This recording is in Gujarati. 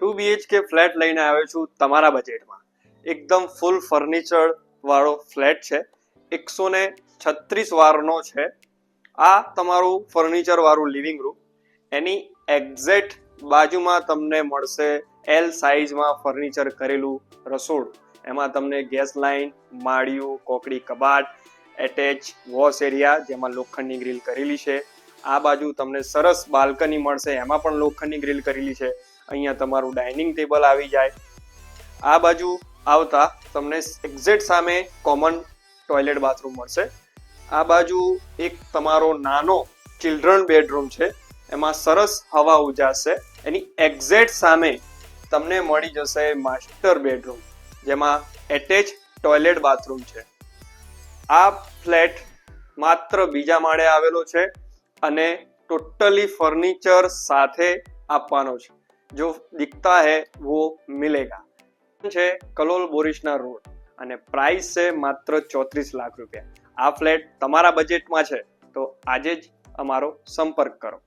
2 BHK ફ્લેટ લઈને આવ્યો છું તમારા બજેટમાં. એકદમ ફૂલ ફર્નિચર વાળો ફ્લેટ છે. 136 વારનો છે. આ તમારું ફર્નિચર વાળું લિવિંગ રૂમ. એની એક્ઝેક્ટ બાજુમાં તમને મળશે એલ સાઇઝમાં ફર્નિચર કરેલું રસોડું. એમાં તમને ગેસ લાઇન, માળિયું, કોકડી કબાટ, એટેચ વોશ એરિયા જેમાં લોખંડની ગ્રીલ કરેલી છે. આ બાજુ તમને સરસ બાલ્કની મળશે, એમાં પણ લોખંડની ગ્રીલ કરેલી છે. અહીંયા તમારું ડાઇનિંગ ટેબલ આવી જાય. આ બાજુ આવતા તમને એક્ઝેક્ટ સામે કોમન ટોયલેટ બાથરૂમ મળશે. આ બાજુ એક તમારો નાનો ચિલ્ડ્રન બેડરૂમ છે, એમાં સરસ હવા ઉજાશે. એની એક્ઝેક્ટ સામે તમને મળી જશે માસ્ટર બેડરૂમ, જેમાં એટેચ ટોયલેટ બાથરૂમ છે. આ ફ્લેટ માત્ર બીજા માળે આવેલો છે અને ટોટલી ફર્નિચર સાથે આપવાનો છે. જો દિખતા હૈ વો મિલેગા છે. કલોલ બોરીસના રોડ અને પ્રાઇસ છે માત્ર 34 લાખ રૂપિયા. આ ફ્લેટ તમારા બજેટમાં છે તો આજે જ અમારો સંપર્ક કરો.